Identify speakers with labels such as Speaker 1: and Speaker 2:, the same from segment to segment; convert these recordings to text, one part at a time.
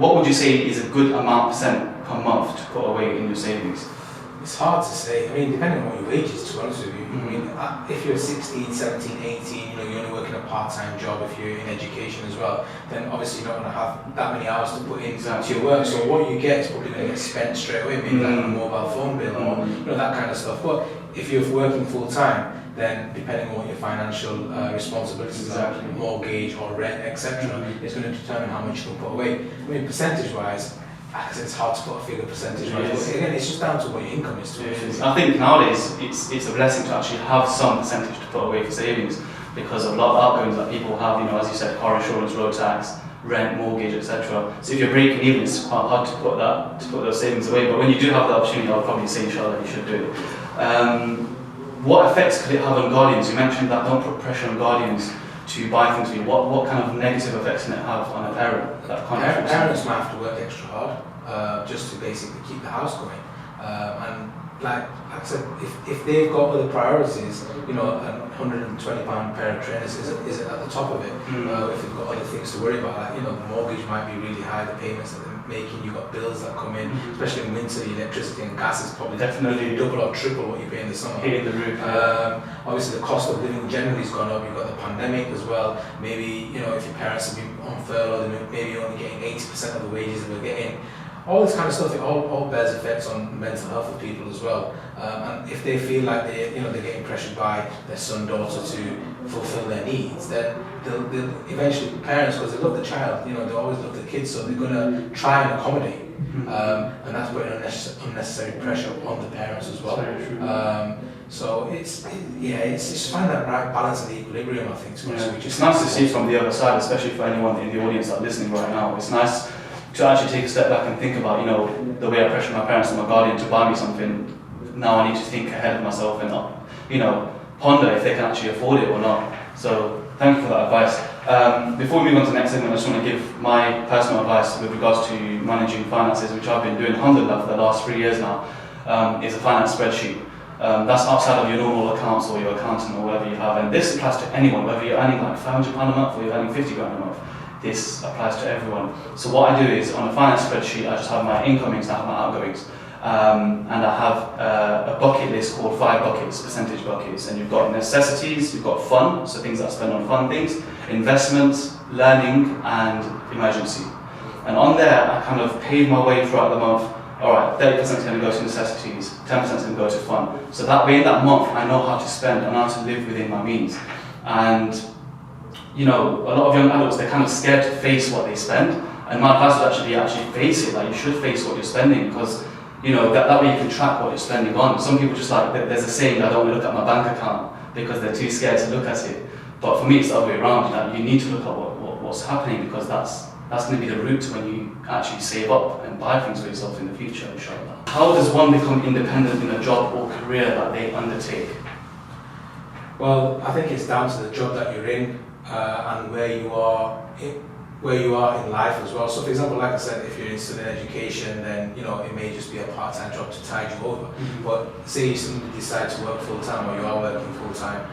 Speaker 1: what would you say is a good amount % per month to put away in your savings?
Speaker 2: It's hard to say. I mean, depending on what your wage is, to be honest with you. I mean, if you're 16, 17, 18, you're only working a part-time job, if you're in education as well, then obviously you're not going to have that many hours to put into your work. So what you get is probably going to get spent straight away, maybe like a mobile phone bill or that kind of stuff. But if you're working full-time, then depending on what your financial responsibilities are, mortgage or rent, etc., it's going to determine how much you can put away. I mean, percentage-wise, it's hard to put a figure percentage-wise, but again, it's just down to what your income is.
Speaker 1: I think nowadays it's a blessing to actually have some percentage to put away for savings, because of a lot of outgoings that people have, as you said, car insurance, road tax, rent, mortgage, etc. So if you're breaking even, it's quite hard to put those savings away. But when you do have the opportunity, I'll probably say, inshallah, you should do it. What effects could it have on guardians? You mentioned that don't put pressure on guardians to buy things for you. What kind of negative effects can it have on a parent?
Speaker 2: Parents might have to work extra hard just to basically keep the house going. And like I said, if they've got other priorities, a £120 pair of trainers isn't at the top of it. If they've got other things to worry about, like the mortgage might be really high, the payments that they're making, you've got bills that come in, especially in winter, the electricity and gas is probably definitely double or triple what you pay in the summer.
Speaker 1: Hitting the roof.
Speaker 2: Obviously the cost of living generally has gone up. You've got the pandemic as well. Maybe if your parents have been on furlough, they're maybe only getting 80% of the wages they were getting. All this kind of stuff, it all bears effects on mental health of people as well. And if they feel like they're getting pressured by their son, daughter to fulfill their needs, then they'll eventually, parents, because they love the child, they always love the kids, so they're going to try and accommodate. And that's putting unnecessary pressure on the parents as well. So it's just finding that right balance and the equilibrium, I think.
Speaker 1: It's nice to see from the other side, especially for anyone in the audience that's listening right now. It's nice to actually take a step back and think about, the way I pressure my parents and my guardian to buy me something. Now I need to think ahead of myself and not, ponder if they can actually afford it or not. So thank you for that advice. Before we move on to the next segment, I just want to give my personal advice with regards to managing finances, which I've been doing, alhamdulillah, for the last 3 years now, is a finance spreadsheet. That's outside of your normal accounts or your accountant or whatever you have. And this applies to anyone, whether you're earning like £500 a month or you're earning 50 grand a month. This applies to everyone. So what I do is, on a finance spreadsheet, I just have my incomings and I have my outgoings. And I have a bucket list called 5 buckets, percentage buckets. And you've got necessities, you've got fun, so things that I spend on fun things, investments, learning, and emergency. And on there, I kind of pave my way throughout the month. Alright, 30% is going to go to necessities, 10% is going to go to fun. So that way, in that month, I know how to spend and how to live within my means. And a lot of young adults, they're kind of scared to face what they spend, and my advice would actually face it. Like, you should face what you're spending, because that way you can track what you're spending on. Some people just there's a saying, I don't want to look at my bank account, because they're too scared to look at it. But for me, it's the other way around. You need to look at what's happening, because that's going to be the route when you actually save up and buy things for yourself in the future, inshallah. How does one become independent in a job or career that they undertake?
Speaker 2: Well, I think it's down to the job that you're in. And where you are in life as well. So for example, like I said, if you're still in education, then it may just be a part-time job to tide you over. But say you suddenly decide to work full-time, or you are working full-time,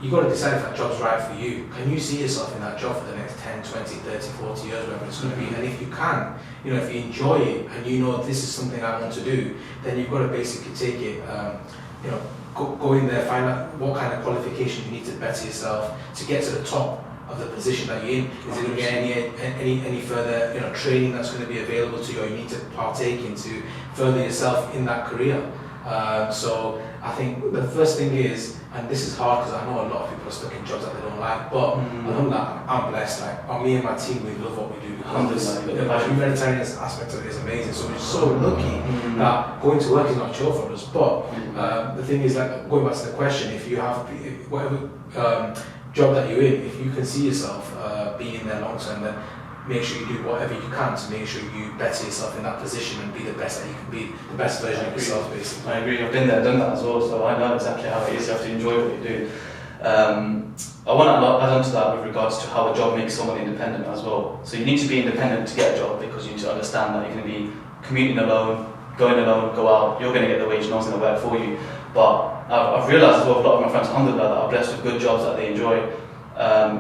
Speaker 2: you've got to decide if that job's right for you. Can you see yourself in that job for the next 10, 20, 30, 40 years, whatever it's going to be? And if you can, if you enjoy it and this is something I want to do, then you've got to basically take it, go in there, find out what kind of qualification you need to better yourself to get to the top of the position that you're in. Is it going to get any further training that's going to be available to you, or you need to partake in to further yourself in that career? So I think the first thing is, and this is hard because I know a lot of people are stuck in jobs that they don't like, but alhamdulillah, I'm blessed. Me and my team, we love what we do. The humanitarian aspect of it is amazing. So we're so lucky that going to work is not a chore for us. But the thing is, going back to the question, if you have whatever job that you're in, if you can see yourself being in there long term, then make sure you do whatever you can to make sure you better yourself in that position and be the best that you can be, the best version of yourself, basically.
Speaker 1: I agree. I've been there, done that as well, so I know exactly how it is. You have to enjoy what you do. I want to add on to that with regards to how a job makes someone independent as well. So you need to be independent to get a job, because you need to understand that you're going to be commuting alone, going alone, go out, you're going to get the wage, no one's going to work for you. But I've realised as well, a lot of my friends, alhamdulillah, that are blessed with good jobs that they enjoy,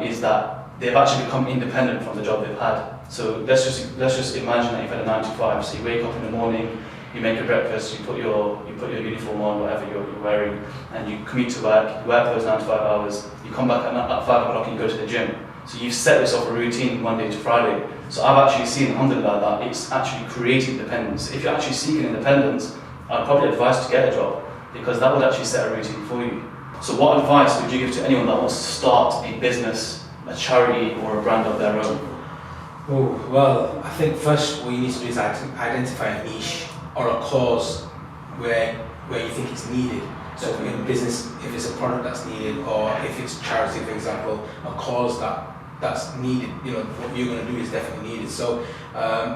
Speaker 1: is that they've actually become independent from the job they've had. So let's just imagine that you've had a 9 to 5. So you wake up in the morning, you make your breakfast, you put your uniform on, whatever you're wearing, and you commute to work. You work those 9 to 5 hours. You come back at 5 o'clock and you go to the gym. So you've set yourself a routine Monday to Friday. So I've actually seen, alhamdulillah, that it's actually creating independence. If you're actually seeking independence, I'd probably advise to get a job, because that would actually set a routine for you. So what advice would you give to anyone that wants to start a business, a charity, or a brand of their own?
Speaker 2: Oh, well, I think first what you need to do is identify a niche or a cause where you think it's needed. So in business, if it's a product that's needed, or if it's charity, for example, a cause that's needed, you know, what you're going to do is definitely needed. So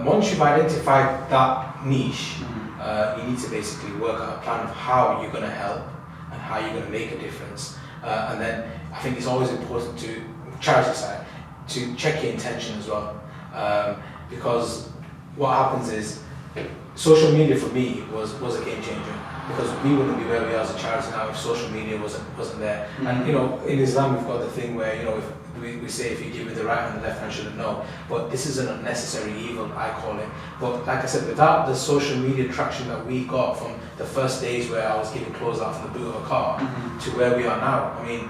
Speaker 2: once you've identified that niche, you need to basically work out a plan of how you're going to help and how you're going to make a difference. And then I think it's always important to, charity side, to check your intention as well. Because what happens is, social media for me was a game changer, because we wouldn't be where we are as a charity now if social media wasn't there. And you know, in Islam we've got the thing where, you know, if we say if you give with the right hand, the left hand shouldn't know. But this is an unnecessary evil, I call it. But like I said, without the social media traction that we got from the first days where I was giving clothes out from the boot of a car to where we are now, I mean,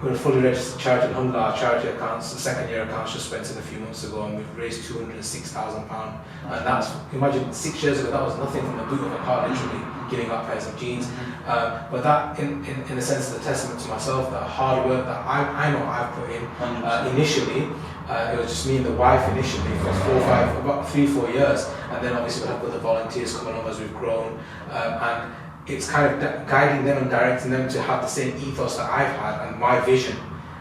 Speaker 2: we're a fully registered charity. Alhamdulillah, our charity accounts, the second year accounts just went in a few months ago, and we've raised £206,000. And that's, imagine 6 years ago, that was nothing from the boot of a car, literally giving out pairs of jeans. But that, in a sense, is a testament to myself, that hard work that I know I've put in. Initially, it was just me and the wife initially for about 3-4 years. And then obviously we have other volunteers coming along as we've grown. And it's kind of guiding them and directing them to have the same ethos that I've had and my vision.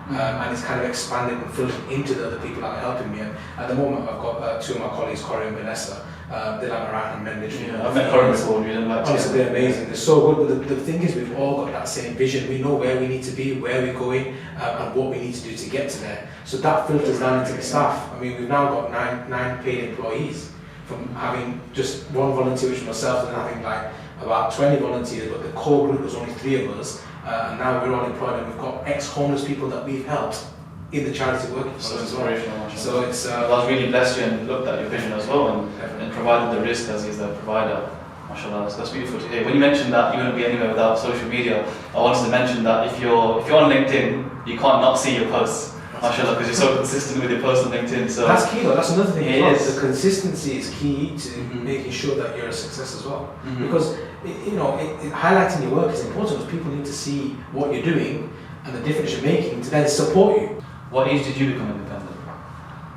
Speaker 2: And it's kind of expanded and filtered into the other people that are helping me. And at the moment, I've got 2 of my colleagues, Corey and Vanessa. They're like around and men literally.
Speaker 1: I've met Corey before. You didn't like
Speaker 2: honestly, they're amazing. They're so good. But the thing is, we've all got that same vision. We know where we need to be, where we're going, and what we need to do to get to there. So that filters down into the staff. I mean, we've now got nine paid employees, from having just 1 volunteer, which was myself, and having like about 20 volunteers, but the core group was only 3 of us, and now we're all employed, and we've got ex-homeless people that we've helped in the charity working for us as well. So it's
Speaker 1: Allah's really blessed you and looked at your vision as well, and provided the risk as He's the provider. MashaAllah, so that's beautiful to hear. When you mentioned that you wouldn't be anywhere without social media, I wanted to mention that if you're on LinkedIn, you can't not see your posts. MashaAllah, because you're so consistent with your posts on LinkedIn. So
Speaker 2: that's key though, that's another thing.
Speaker 1: It is.
Speaker 2: The consistency is key to making sure that you're a success as well. Because highlighting your work is important, because people need to see what you're doing and the difference you're making to then support you.
Speaker 1: What age did you become independent?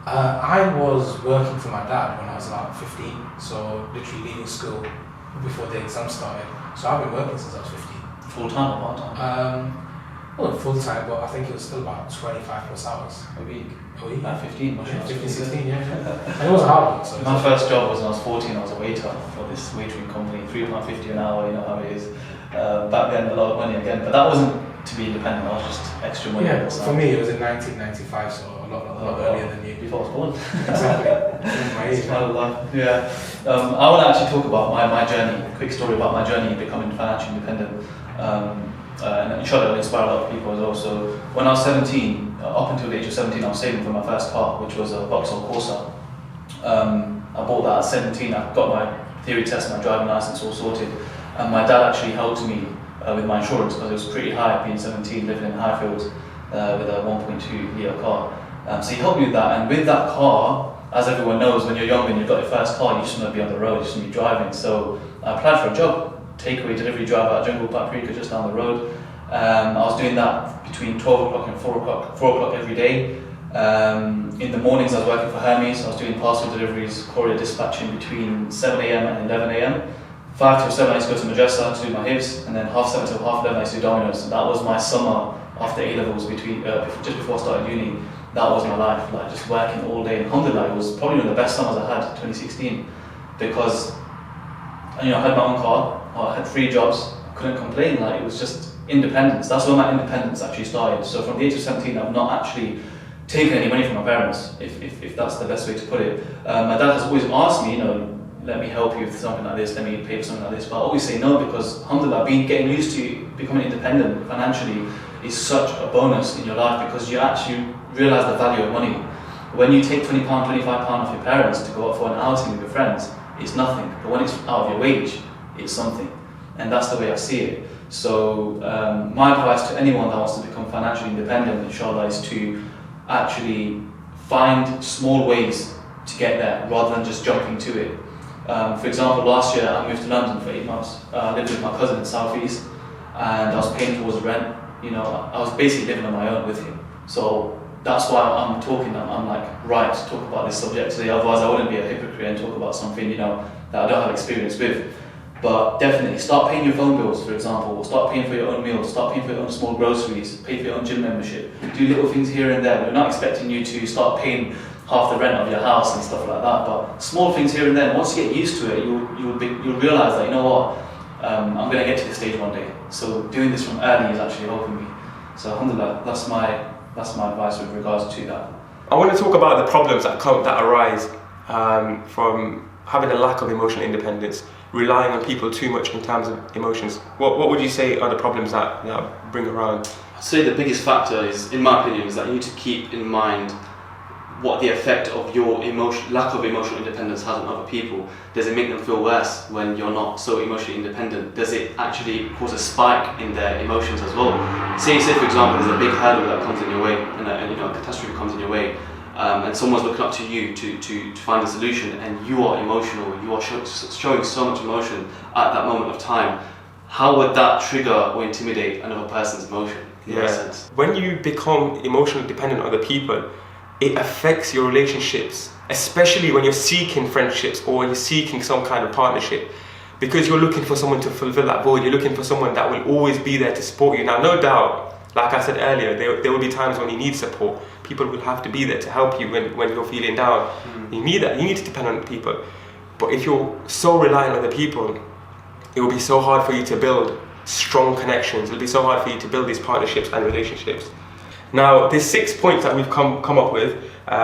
Speaker 2: I was working for my dad when I was about 15, so literally leaving school before the exam started. So I've been working since I was 15.
Speaker 1: Full time or part time?
Speaker 2: Well, full time, but I think it was still about 25 plus hours
Speaker 1: A week.
Speaker 2: a week.
Speaker 1: 15,
Speaker 2: Yeah, 15, 16, yeah. And it was hard work. So
Speaker 1: my first job was when I was 14. I was a waiter for this waitering company, £3.50 an hour. You know how it is. Back then, a lot of money again, but that wasn't to be independent. That was just extra money.
Speaker 2: Yeah, for me it was in 1995, so a lot earlier than you.
Speaker 1: Before I was born.
Speaker 2: Exactly. My age.
Speaker 1: Yeah. I want to actually talk about my journey. A quick story about my journey becoming financially independent. And inshallah it'll inspire a lot of people as well. So when I was 17, up until the age of 17, I was saving for my first car, which was a Vauxhall Corsa. I bought that at 17. I got my theory test, my driving license all sorted, and my dad actually helped me with my insurance, because it was pretty high being 17, living in Highfield with a 1.2 litre car. So he helped me with that, and with that car, as everyone knows, when you're young and you've got your first car, you just want to be on the road, you just want to be driving. So I applied for a job, takeaway delivery driver at Jungle Paprika, just down the road. I was doing that between 12 o'clock and 4 o'clock every day. In the mornings I was working for Hermes. I was doing parcel deliveries, courier dispatching between 7 a.m. and 11 a.m. 5 till 7 I used to go to Madrasa to do my hifz, and then 7:30 till 11 I used to do Domino's. And that was my summer after A-levels, just before I started uni. That was my life, like just working all day. And alhamdulillah, it was probably one of the best summers I had, 2016, because I had my own car, I had 3 jobs, I couldn't complain. Like, it was just independence. That's where my independence actually started. So from the age of 17, I've not actually taken any money from my parents, if that's the best way to put it. My dad has always asked me, let me help you with something like this, let me pay for something like this, but I always say no, because alhamdulillah, getting used to becoming independent financially is such a bonus in your life, because you actually realise the value of money. When you take £20, £25 off your parents to go out for an outing with your friends, it's nothing. But when it's out of your wage, it's something. And that's the way I see it. So my advice to anyone that wants to become financially independent, inshallah, is to actually find small ways to get there rather than just jumping to it. For example, last year I moved to London for 8 months. I lived with my cousin in the southeast, and I was paying towards rent. You know, I was basically living on my own with him. So that's why I'm talking. I'm like, right, to talk about this subject today. Otherwise, I wouldn't be a hypocrite and talk about something, you know, that I don't have experience with. But definitely start paying your phone bills, for example, or start paying for your own meals, start paying for your own small groceries, pay for your own gym membership. Do little things here and there. We're not expecting you to start paying half the rent of your house and stuff like that, but small things here and there. Once you get used to it, you'll realise that, you know what, I'm going to get to this stage one day. So doing this from early is actually helping me. So alhamdulillah, that's my advice with regards to that.
Speaker 3: I want to talk about the problems that arise from having a lack of emotional independence, relying on people too much in terms of emotions. What would you say are the problems that bring around?
Speaker 4: I'd say the biggest factor is, in my opinion, is that you need to keep in mind what the effect of your lack of emotional independence has on other people. Does it make them feel worse when you're not so emotionally independent? Does it actually cause a spike in their emotions as well? Say for example, there's a big hurdle that comes in your way, and a catastrophe comes in your way, and someone's looking up to you to find a solution, and you are emotional, you are showing so much emotion at that moment of time. How would that trigger or intimidate another person's emotion? In that sense?
Speaker 3: When you become emotionally dependent on other people, it affects your relationships, especially when you're seeking friendships or when you're seeking some kind of partnership, because you're looking for someone to fulfill that void. You're looking for someone that will always be there to support you. Now, no doubt, like I said earlier, there will be times when you need support. People will have to be there to help you when you're feeling down. You need that. You need to depend on people. But if you're so reliant on the people, it will be so hard for you to build strong connections. It'll be so hard for you to build these partnerships and relationships. Now, there's 6 points that we've come up with,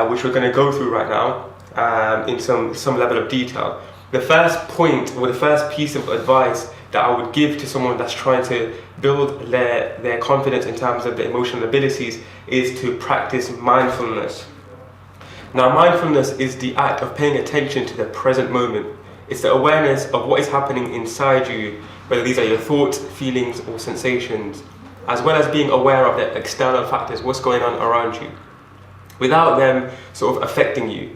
Speaker 3: which we're going to go through right now in some level of detail. The first point, or the first piece of advice that I would give to someone that's trying to build their confidence in terms of their emotional abilities, is to practice mindfulness. Now, mindfulness is the act of paying attention to the present moment. It's the awareness of what is happening inside you, whether these are your thoughts, feelings, or sensations, as well as being aware of the external factors, what's going on around you, without them sort of affecting you.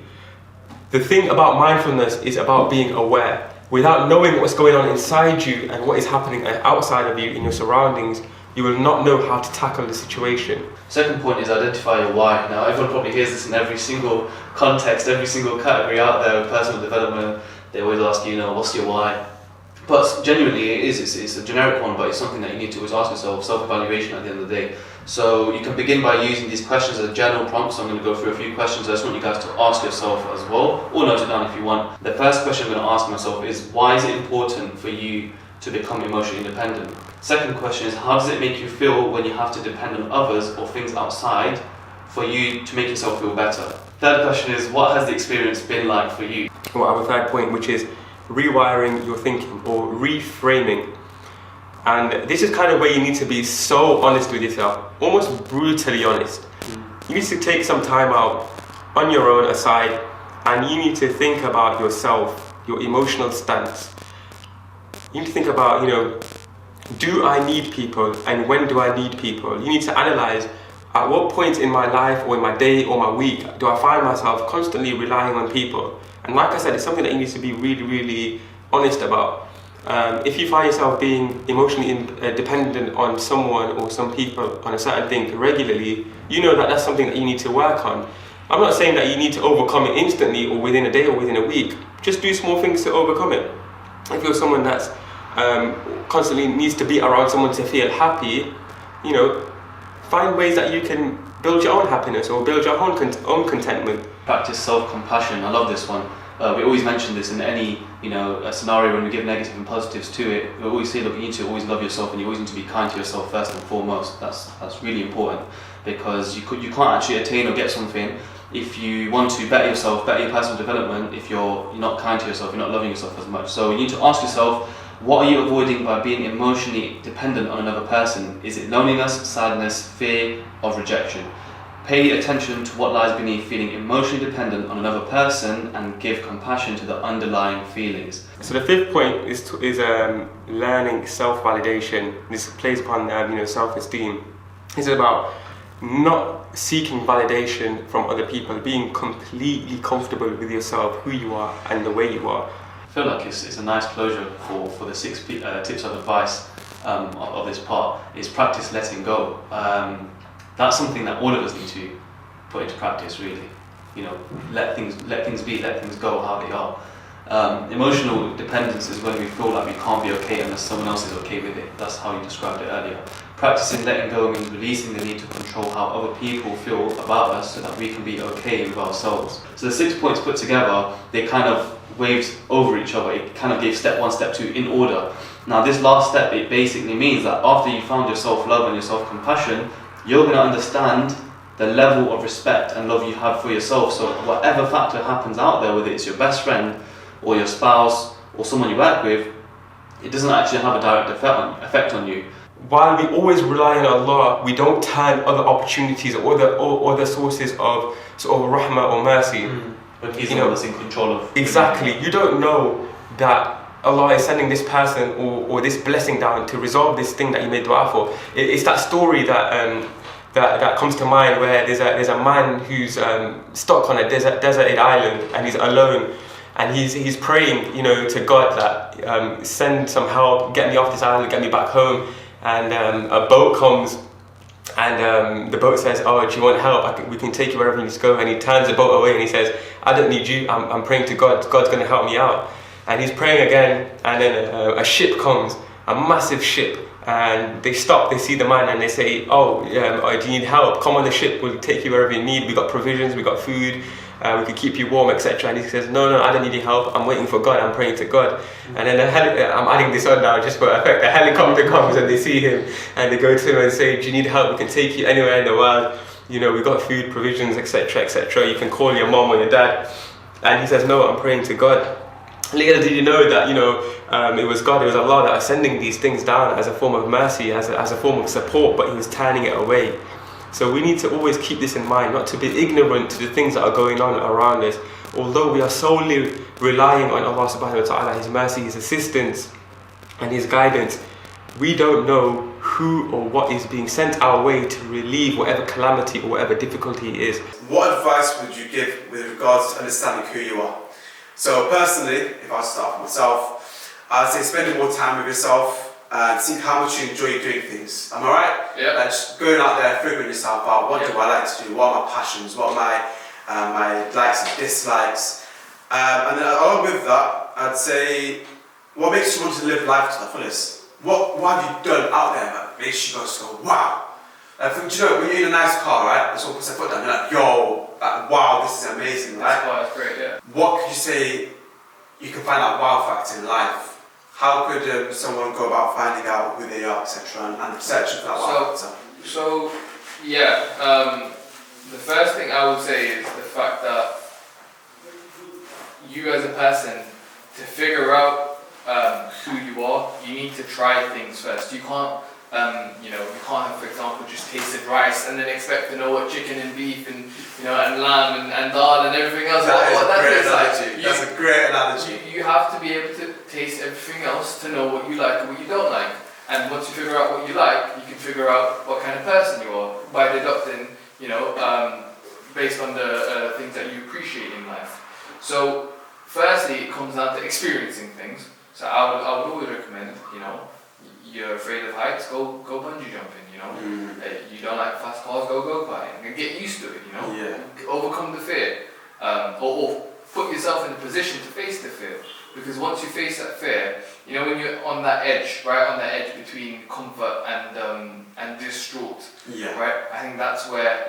Speaker 3: The thing about mindfulness is about being aware. Without knowing what's going on inside you and what is happening outside of you in your surroundings, you will not know how to tackle the situation.
Speaker 4: Second point is identify your why. Now, everyone probably hears this in every single context, every single category out there with personal development. They always ask you, what's your why? But genuinely, it's a generic one, but it's something that you need to always ask yourself, self-evaluation at the end of the day. So you can begin by using these questions as a general prompt. So I'm going to go through a few questions. I just want you guys to ask yourself as well, or note it down if you want. The first question I'm going to ask myself is, why is it important for you to become emotionally independent? Second question is, how does it make you feel when you have to depend on others or things outside for you to make yourself feel better? Third question is, what has the experience been like for you?
Speaker 3: Well, I have a third point, which is rewiring your thinking or reframing. And this is kind of where you need to be so honest with yourself, almost brutally honest. You need to take some time out on your own aside, and you need to think about yourself, your emotional stance. You need to think about, do I need people, and when do I need people? You need to analyze at what point in my life or in my day or my week do I find myself constantly relying on people. And like I said, it's something that you need to be really, really honest about. If you find yourself being emotionally dependent on someone or some people on a certain thing regularly, you know that that's something that you need to work on. I'm not saying that you need to overcome it instantly or within a day or within a week. Just do small things to overcome it. If you're someone that's constantly needs to be around someone to feel happy, find ways that you can build your own happiness or build your own contentment.
Speaker 4: Practice self-compassion. I love this one. We always mention this in any a scenario when we give negative and positives to it. We always say, look, you need to always love yourself, and you always need to be kind to yourself first and foremost. That's really important, because you can't actually attain or get something if you want to better yourself, better your personal development, if you're not kind to yourself, you're not loving yourself as much. So you need to ask yourself, what are you avoiding by being emotionally dependent on another person? Is it loneliness, sadness, fear of rejection? Pay attention to what lies beneath feeling emotionally dependent on another person and give compassion to the underlying feelings.
Speaker 3: So the fifth point is learning self-validation. This plays upon self-esteem. It's about not seeking validation from other people, being completely comfortable with yourself, who you are and the way you are.
Speaker 4: I feel like it's a nice closure for the six tips of advice of this part, is practice letting go. That's something that all of us need to put into practice, really. Let things be, let things go how they are. Emotional dependence is when we feel like we can't be okay unless someone else is okay with it. That's how you described it earlier. Practicing letting go means releasing the need to control how other people feel about us so that we can be okay with ourselves. So the 6 points put together, they kind of waved over each other. It kind of gave step 1, step 2 in order. Now this last step, it basically means that after you found your self-love and your self-compassion, you're going to understand the level of respect and love you have for yourself. So whatever factor happens out there, whether it's your best friend or your spouse or someone you work with, it doesn't actually have a direct effect on you.
Speaker 3: While we always rely on Allah, we don't turn other opportunities or other sources of sort of rahmah or mercy.
Speaker 4: When He's the one that's in control of.
Speaker 3: Exactly. You don't know that Allah is sending this person or this blessing down to resolve this thing that you made dua for. It's that story that comes to mind where there's a man who's stuck on a deserted island and he's alone, and he's praying, to God that send some help, get me off this island, get me back home. And a boat comes, and the boat says, "Oh, do you want help? We can take you wherever you need to go." And he turns the boat away and he says, "I don't need you. I'm praying to God. God's going to help me out." And he's praying again, and then a ship comes, a massive ship, and they stop. They see the man and they say, "Oh, do you need help? Come on the ship. We'll take you wherever you need. We got provisions. We got food. We can keep you warm, etc." And he says, no, I don't need your help. I'm waiting for God. I'm praying to God." And then I'm adding this on now just for effect. A helicopter comes and they see him and they go to him and say, "Do you need help? We can take you anywhere in the world. We've got food, provisions, etc., etc. You can call your mom or your dad." And he says, "No, I'm praying to God." Little did you know that it was God, it was Allah that was sending these things down as a form of mercy, as a form of support, but He was turning it away. So we need to always keep this in mind, not to be ignorant to the things that are going on around us. Although we are solely relying on Allah subhanahu wa ta'ala, His mercy, His assistance and His guidance, we don't know who or what is being sent our way to relieve whatever calamity or whatever difficulty it is.
Speaker 5: What advice would you give with regards to understanding who you are? So personally, if I start with myself, I'd say spending more time with yourself and seeing how much you enjoy doing things. Am I right?
Speaker 4: Yeah.
Speaker 5: Like just going out there, figuring yourself out. What do I like to do? What are my passions? What are my likes and dislikes? And then along with that, I'd say, what makes you want to live life to the fullest? What have you done out there that makes you go, wow? When you're in a nice car, right? Someone puts their foot down, you're like, yo, wow, this is amazing, right?
Speaker 4: That's great, yeah.
Speaker 5: What could you say you can find that wow factor in life? How could someone go about finding out who they are, etc., and searching for that wow factor?
Speaker 6: So, the first thing I would say is the fact that you as a person, to figure out who you are, you need to try things first. You can't, you can't have, for example, just tasted rice and then expect to know what chicken and beef and and lamb and dal and everything else.
Speaker 5: That's a great analogy.
Speaker 6: You have to be able to taste everything else to know what you like and what you don't like. And once you figure out what you like, you can figure out what kind of person you are by deducting, based on the things that you appreciate in life. So, firstly, it comes down to experiencing things. So I would always recommend, you're afraid of heights, go bungee jumping, You don't like fast cars, go go-karting and get used to it,
Speaker 5: Yeah.
Speaker 6: Overcome the fear. Or put yourself in a position to face the fear. Because once you face that fear, when you're on that edge, right on that edge between comfort and distraught, right? I think that's where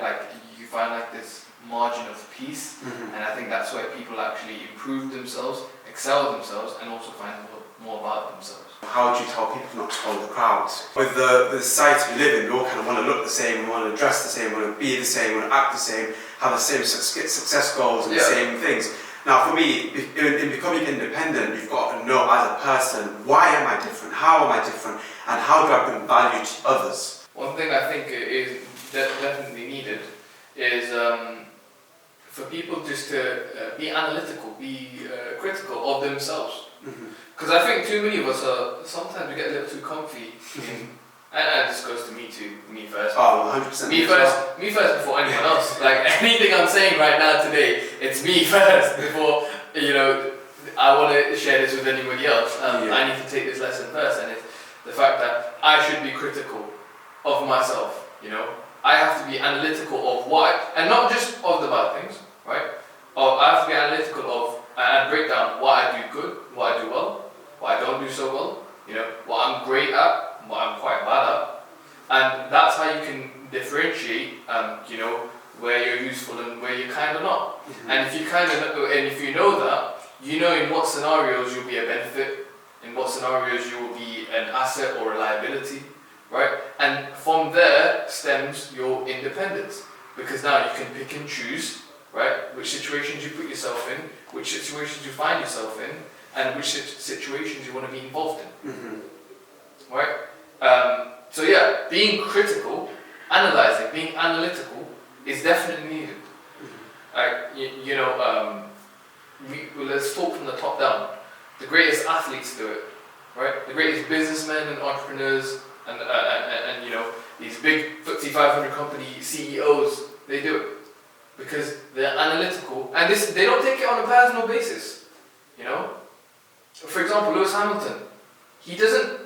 Speaker 6: you find this margin of peace, and I think that's where people actually improve themselves, excel themselves, and also find more about themselves.
Speaker 5: How would you tell people not to follow the crowds? With the society we live in, we all kind of want to look the same, we want to dress the same, we want to be the same, we want to act the same, have the same success goals and the same things. Now for me, in becoming independent, you've got to know as a person, why am I different, how am I different, and how do I bring value to others?
Speaker 6: One thing I think is definitely needed is for people just to be analytical, be critical of themselves. Because I think too many of us are, sometimes we get a little too comfy in, and this goes to me too, me first.
Speaker 5: Oh, 100%.
Speaker 6: Me first before anyone else. Like anything I'm saying right now today, it's me first before, you know, I want to share this with anybody else. I need to take this lesson first, and it's the fact that I should be critical of myself, you know. I have to be analytical of what, and not just of the bad things, right? I have to be analytical of, and break down what I do good, what I do well, what I don't do so well, you know, what I'm great at, what I'm quite bad at. And that's how you can differentiate, you know, where you're useful and where you're kind of not. And if you if you know that, you know in what scenarios you'll be a benefit, in what scenarios you will be an asset or a liability, right? And from there stems your independence, because now you can pick and choose, right, which situations you put yourself in, which situations you find yourself in, and which situations you want to be involved in, right? So yeah, being critical, analyzing, being analytical is definitely needed. Like, you know, let's talk from the top down. The greatest athletes do it, right? The greatest businessmen and entrepreneurs and you know, these big FTSE 500 company CEOs, they do it because they're analytical, and they don't take it on a personal basis, you know. For example, Lewis Hamilton, he doesn't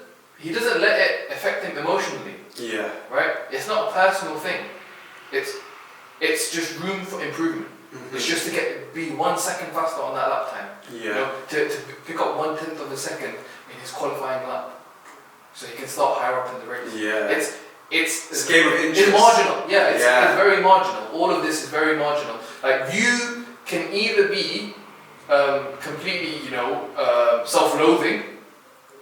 Speaker 6: let it affect him emotionally.
Speaker 5: Yeah.
Speaker 6: Right? It's not a personal thing. It's just room for improvement. It's just to be 1 second faster on that lap time.
Speaker 5: Yeah.
Speaker 6: You know, to pick up 1/10 of a second in his qualifying lap, so he can start higher up in the race.
Speaker 5: Yeah.
Speaker 6: It's
Speaker 5: game of interest.
Speaker 6: It's marginal. Yeah, it's very marginal. All of this is very marginal. Like, you can either be completely, you know, self-loathing,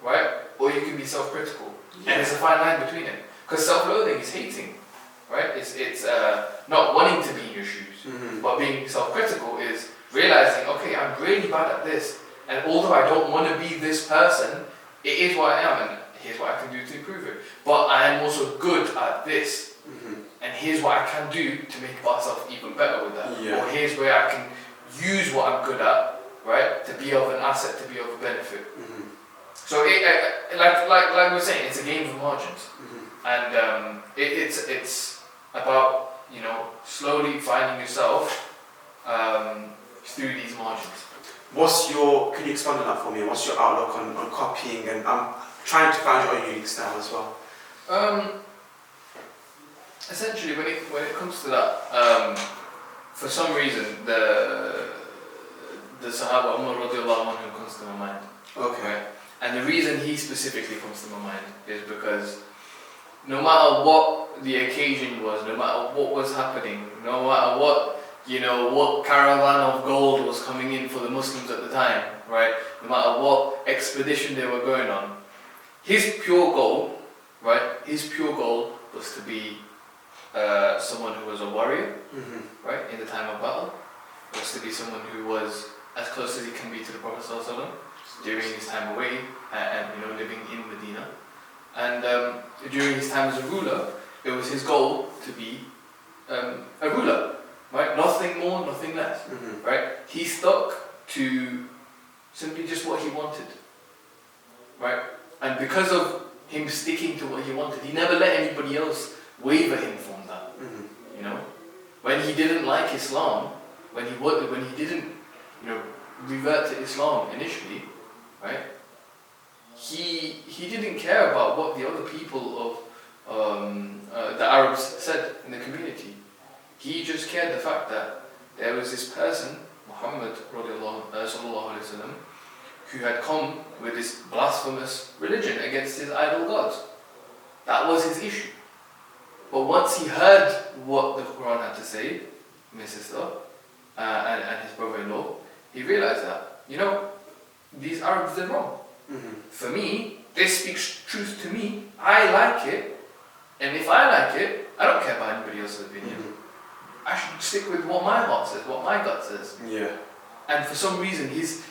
Speaker 6: right, or you can be self-critical. And there's a fine line between it. Because self-loathing is hating, right? It's not wanting to be in your shoes. But being self-critical is realizing, okay, I'm really bad at this, and although I don't want to be this person, it is what I am, and here's what I can do to improve it. But I am also good at this, and here's what I can do to make myself even better with that. Or here's where I can use what I'm good at, right, to be of an asset, to be of a benefit. So like we were saying, it's a game of margins, and it's about, you know, slowly finding yourself through these margins.
Speaker 5: Can you expand on that for me? What's your outlook on copying, and I'm trying to find your own unique style as well?
Speaker 6: Essentially, when it comes to that, for some reason the Sahaba Umar radiallahu anhu comes to my mind.
Speaker 5: Okay.
Speaker 6: Right? And the reason he specifically comes to my mind is because no matter what the occasion was, no matter what was happening, no matter what, you know, what caravan of gold was coming in for the Muslims at the time, right? No matter what expedition they were going on, his pure goal, right? His pure goal was to be someone who was a warrior, right? In the time of battle, it was to be someone who was as close as he can be to the Prophet ﷺ during his time away and you know, living in Medina. And during his time as a ruler, it was his goal to be a ruler, right? Nothing more, nothing less, right? He stuck to simply just what he wanted, right? And because of him sticking to what he wanted, he never let anybody else waver him from that. You know, when he didn't like Islam, when he didn't, you know, revert to Islam initially, right? He didn't care about what the other people of the Arabs said in the community. He just cared the fact that there was this person, Muhammad sallallahu alaihi wasallam, who had come with this blasphemous religion against his idol gods. That was his issue. But once he heard what the Quran had to say, my sister and his brother-in-law, he realized that, you know, these Arabs, they're wrong. For me, this speaks truth to me. I like it, and if I like it, I don't care about anybody else's opinion. I should stick with what my heart says, what my gut says.
Speaker 5: Yeah.
Speaker 6: And for some reason, his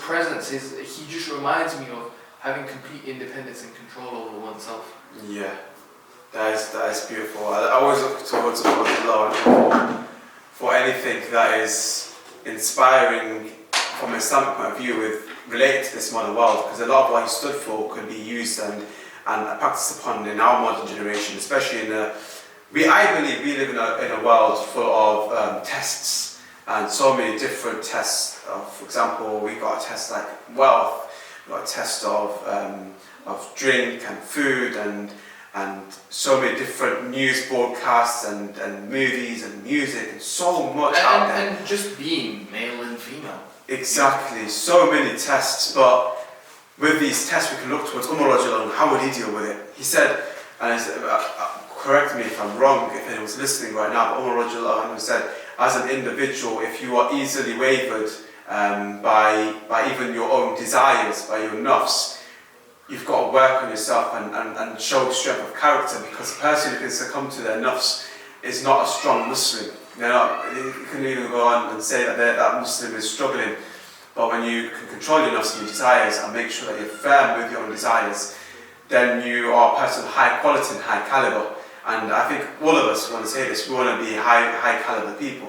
Speaker 6: presence, he just reminds me of having complete independence and control over oneself.
Speaker 5: Yeah. That is beautiful. I always look towards Allah for anything that is inspiring from an Islamic point of view with related to this modern world, because a lot of what he stood for can be used and practiced upon in our modern generation, especially I believe we live in a world full of tests, and so many different tests. For example, we've got a test like wealth, we've got a test of drink and food and so many different news broadcasts and movies and music and so much out there.
Speaker 6: And just being male and female.
Speaker 5: Exactly, so many tests, but with these tests we can look towards Umar Rajul and how would he deal with it? He said, and correct me if I'm wrong, if anyone's listening right now, but Umar Rajul said, as an individual, if you are easily wavered by even your own desires, by your nafs, you've got to work on yourself and show strength of character, because a person who can succumb to their nafs is not a strong Muslim. You can even go on and say that Muslim is struggling, but when you can control your nafs and your desires and make sure that you're firm with your own desires, then you are a person of high quality and high caliber. And I think all of us want to say this, we want to be high caliber people.